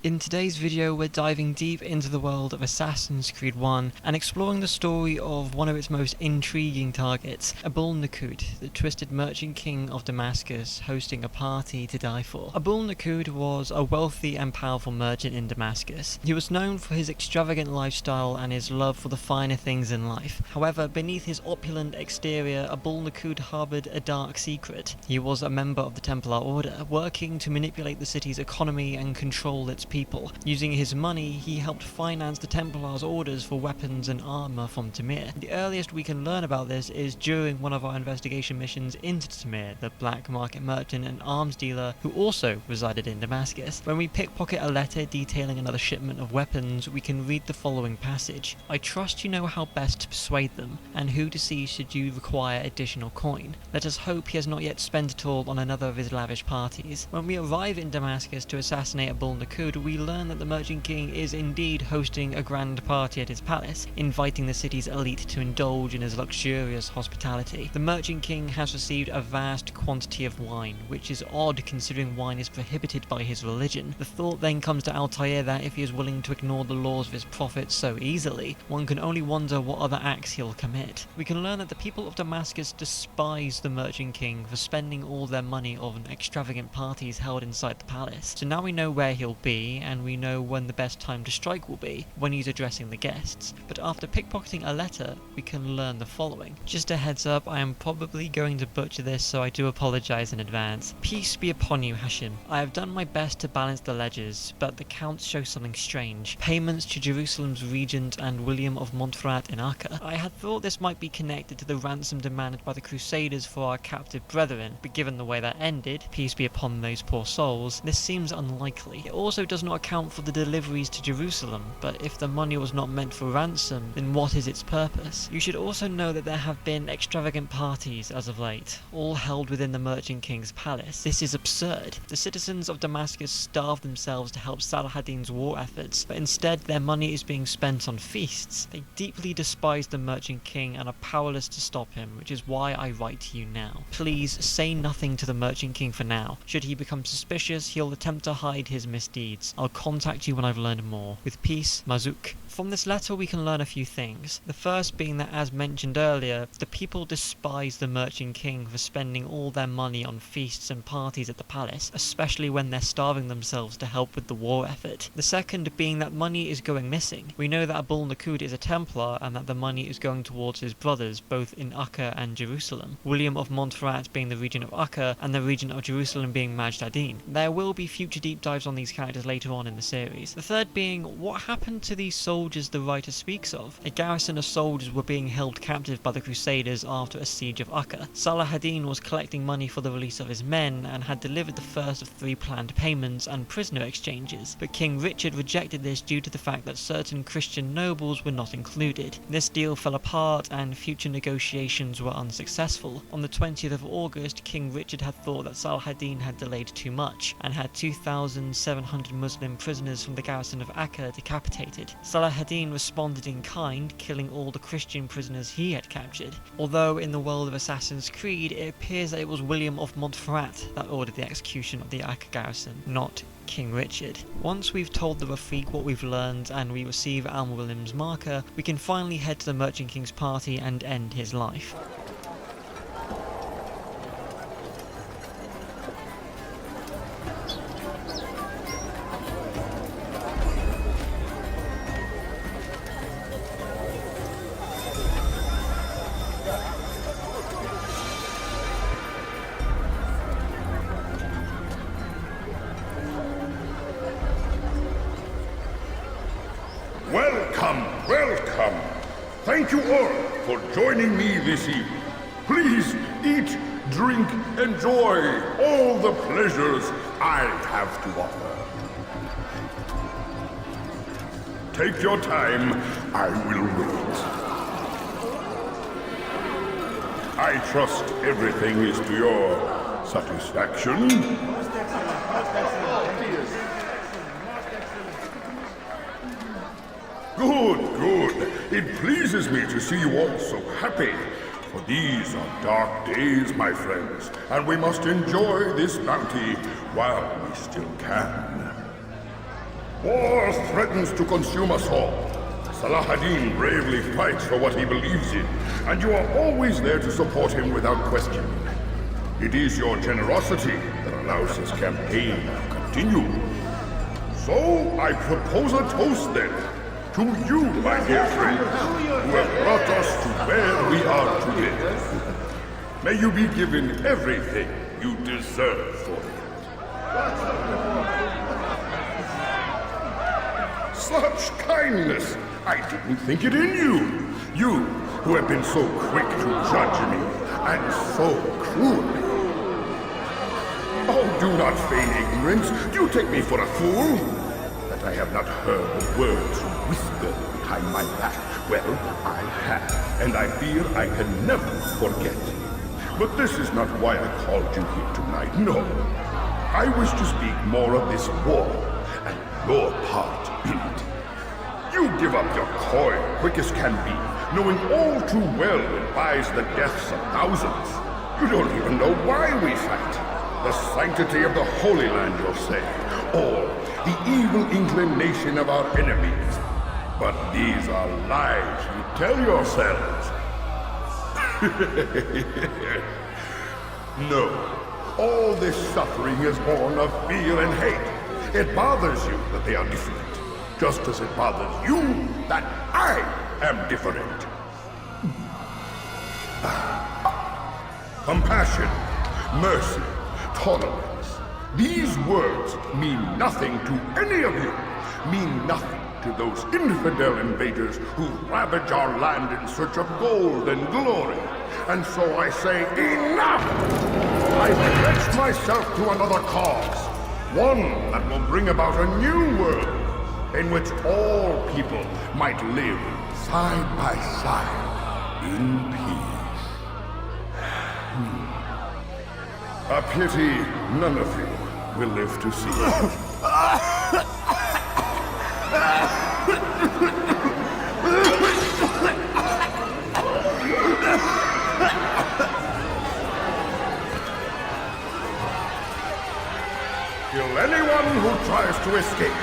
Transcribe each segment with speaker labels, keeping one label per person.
Speaker 1: In today's video, we're diving deep into the world of Assassin's Creed 1 and exploring the story of one of its most intriguing targets, Abul-Nuqoud, the twisted merchant king of Damascus, hosting a party to die for. Abul-Nuqoud was a wealthy and powerful merchant in Damascus. He was known for his extravagant lifestyle and his love for the finer things in life. However, beneath his opulent exterior, Abul-Nuqoud harbored a dark secret. He was a member of the Templar Order, working to manipulate the city's economy and control its people. Using his money, he helped finance the Templars' orders for weapons and armor from Tamir. The earliest we can learn about this is during one of our investigation missions into Tamir, the black market merchant and arms dealer who also resided in Damascus. When we pickpocket a letter detailing another shipment of weapons, we can read the following passage: "I trust you know how best to persuade them, and who to see should you require additional coin. Let us hope he has not yet spent it all on another of his lavish parties." When we arrive in Damascus to assassinate Abul-Nuqoud, we learn that the Merchant King is indeed hosting a grand party at his palace, inviting the city's elite to indulge in his luxurious hospitality. The Merchant King has received a vast quantity of wine, which is odd considering wine is prohibited by his religion. The thought then comes to Altair that if he is willing to ignore the laws of his prophet so easily, one can only wonder what other acts he'll commit. We can learn that the people of Damascus despise the Merchant King for spending all their money on extravagant parties held inside the palace. So now we know where he'll be, and we know when the best time to strike will be, when he's addressing the guests. But after pickpocketing a letter, we can learn the following. Just a heads up, I am probably going to butcher this, so I do apologize in advance. Peace be upon you, Hashim. I have done my best to balance the ledgers, but the counts show something strange. Payments to Jerusalem's regent and William of Montferrat in Acre. I had thought this might be connected to the ransom demanded by the Crusaders for our captive brethren, but given the way that ended, peace be upon those poor souls, this seems unlikely. It also does not account for the deliveries to Jerusalem, but if the money was not meant for ransom, then what is its purpose? You should also know that there have been extravagant parties as of late, all held within the Merchant King's palace. This is absurd. The citizens of Damascus starve themselves to help Salah ad-Din's war efforts, but instead their money is being spent on feasts. They deeply despise the Merchant King and are powerless to stop him, which is why I write to you now. Please say nothing to the Merchant King for now. Should he become suspicious, he'll attempt to hide his misdeeds. I'll contact you when I've learned more. With peace, Mazouk. From this letter we can learn a few things. The first being that, as mentioned earlier, the people despise the Merchant King for spending all their money on feasts and parties at the palace, especially when they're starving themselves to help with the war effort. The second being that money is going missing. We know that Abul-Nuqoud is a Templar and that the money is going towards his brothers, both in Acre and Jerusalem. William of Montferrat being the regent of Acre and the regent of Jerusalem being Majd ad-Din. There will be future deep dives on these characters later on in the series. The third being, what happened to these soldiers the writer speaks of? A garrison of soldiers were being held captive by the Crusaders after a siege of Acre. Salah ad-Din was collecting money for the release of his men and had delivered the first of 3 planned payments and prisoner exchanges, but King Richard rejected this due to the fact that certain Christian nobles were not included. This deal fell apart and future negotiations were unsuccessful. On the 20th of August, King Richard had thought that Salah ad-Din had delayed too much and had 2,700 Muslim prisoners from the garrison of Acre decapitated. Salah ad-Din responded in kind, killing all the Christian prisoners he had captured. Although in the world of Assassin's Creed, it appears that it was William of Montferrat that ordered the execution of the Acre garrison, not King Richard. Once we've told the Rafiq what we've learned and we receive Al-Mualim's marker, we can finally head to the Merchant King's party and end his life.
Speaker 2: Welcome. Thank you all for joining me this evening. Please eat, drink, enjoy all the pleasures I have to offer. Take your time, I will wait. I trust everything is to your satisfaction. Good. It pleases me to see you all so happy. For these are dark days, my friends, and we must enjoy this bounty while we still can. War threatens to consume us all. Salah-ad-Din bravely fights for what he believes in, and you are always there to support him without question. It is your generosity that allows his campaign to continue. So, I propose a toast then, to you, my dear friends, who have brought us to where we are today. May you be given everything you deserve for it. Such kindness! I didn't think it in you. You, who have been so quick to judge me, and so cruelly. Oh, do not feign ignorance. Do you take me for a fool? That I have not heard the words you whisper behind my back. Well, I have, and I fear I can never forget. But this is not why I called you here tonight, no. I wish to speak more of this war, and your part in it. You give up your coin quick as can be, knowing all too well it buys the deaths of thousands. You don't even know why we fight. The sanctity of the Holy Land, you'll say, or the evil inclination of our enemies. But these are lies you tell yourselves. No. All this suffering is born of fear and hate. It bothers you that they are different, just as it bothers you that I am different. Compassion, mercy, tolerance. These words mean nothing to any of you. Mean nothing to those infidel invaders who ravage our land in search of gold and glory. And so I say, enough! I pledge myself to another cause. One that will bring about a new world in which all people might live side by side in peace. A pity none of you will live to see it. Kill anyone who tries to escape.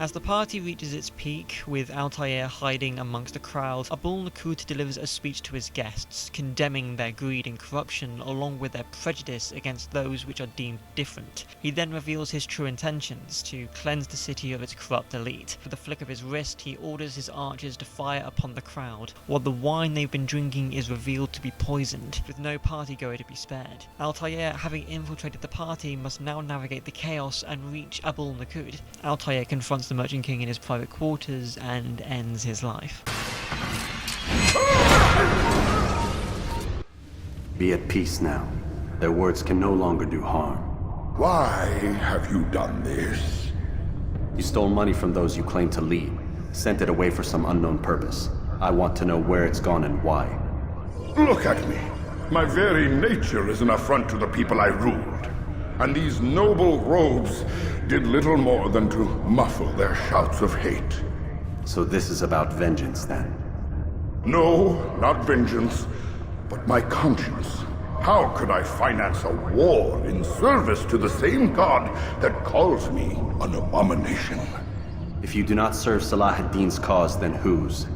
Speaker 1: As the party reaches its peak, with Altair hiding amongst the crowd, Abul-Nuqoud delivers a speech to his guests, condemning their greed and corruption along with their prejudice against those which are deemed different. He then reveals his true intentions, to cleanse the city of its corrupt elite. With a flick of his wrist, he orders his archers to fire upon the crowd, while the wine they've been drinking is revealed to be poisoned, with no partygoer to be spared. Altair, having infiltrated the party, must now navigate the chaos and reach Abul-Nuqoud. Altair confronts the Merchant King in his private quarters and ends his life.
Speaker 3: Be at peace now. Their words can no longer do harm.
Speaker 2: Why have you done this?
Speaker 3: You stole money from those you claim to lead, sent it away for some unknown purpose. I want to know where it's gone and why.
Speaker 2: Look at me. My very nature is an affront to the people I ruled. And these noble robes did little more than to muffle their shouts of hate.
Speaker 3: So this is about vengeance, then?
Speaker 2: No, not vengeance, but my conscience. How could I finance a war in service to the same god that calls me an abomination?
Speaker 3: If you do not serve Salah-ad-Din's cause, then whose?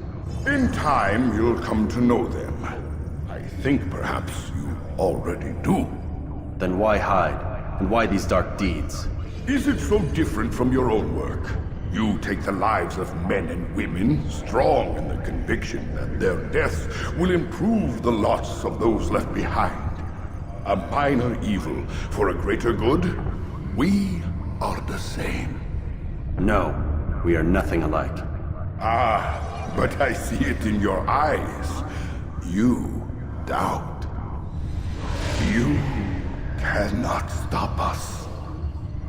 Speaker 2: In time, you'll come to know them. I think perhaps you already do.
Speaker 3: Then why hide? And why these dark deeds?
Speaker 2: Is it so different from your own work? You take the lives of men and women, strong in the conviction that their deaths will improve the lots of those left behind. A minor evil for a greater good? We are the same.
Speaker 3: No, we are nothing alike.
Speaker 2: Ah, but I see it in your eyes. You doubt. You cannot stop us.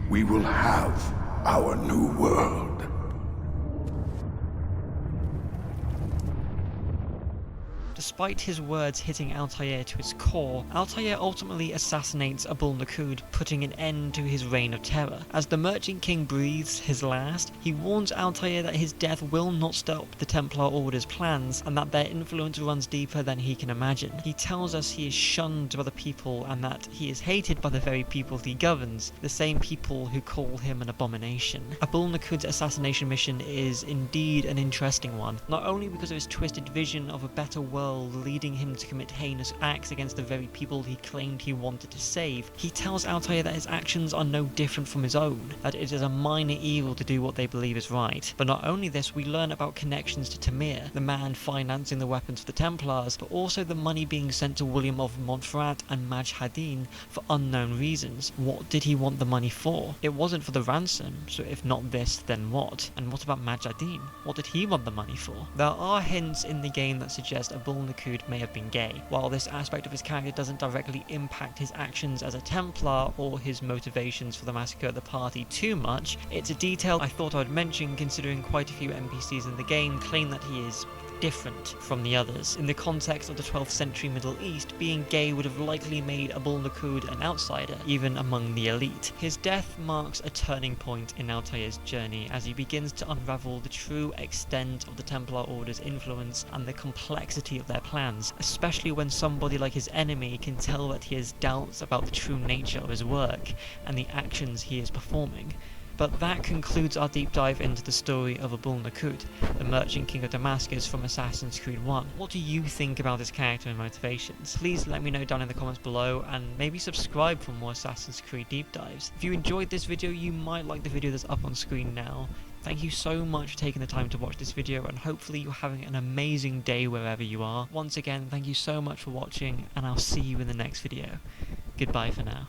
Speaker 2: We will have our new world.
Speaker 1: despite his words hitting Altair to his core, Altair ultimately assassinates Abul Nuqoud, putting an end to his reign of terror. As the Merchant King breathes his last, he warns Altair that his death will not stop the Templar Order's plans, and that their influence runs deeper than he can imagine. He tells us he is shunned by the people, and that he is hated by the very people he governs, the same people who call him an abomination. Abul Nuqoud's assassination mission is indeed an interesting one, not only because of his twisted vision of a better world leading him to commit heinous acts against the very people he claimed he wanted to save. He tells Altair that his actions are no different from his own, that it is a minor evil to do what they believe is right. But not only this, we learn about connections to Tamir, the man financing the weapons for the Templars, but also the money being sent to William of Montferrat and Majhadin for unknown reasons. What did he want the money for? It wasn't for the ransom, so if not this, then what? And what about Majhadin? What did he want the money for? There are hints in the game that suggest Abul Nuqoud may have been gay. While this aspect of his character doesn't directly impact his actions as a Templar or his motivations for the massacre of the party too much, it's a detail I thought I would mention considering quite a few NPCs in the game claim that he is different from the others. In the context of the 12th century Middle East, being gay would have likely made Abul Nuqoud an outsider, even among the elite. His death marks a turning point in Altair's journey as he begins to unravel the true extent of the Templar Order's influence and the complexity of their plans, especially when somebody like his enemy can tell that he has doubts about the true nature of his work and the actions he is performing. But that concludes our deep dive into the story of Abul Nuqoud, the Merchant King of Damascus from Assassin's Creed 1. What do you think about his character and motivations? Please let me know down in the comments below, and maybe subscribe for more Assassin's Creed deep dives. If you enjoyed this video, you might like the video that's up on screen now. Thank you so much for taking the time to watch this video, and hopefully you're having an amazing day wherever you are. Once again, thank you so much for watching, and I'll see you in the next video. Goodbye for now.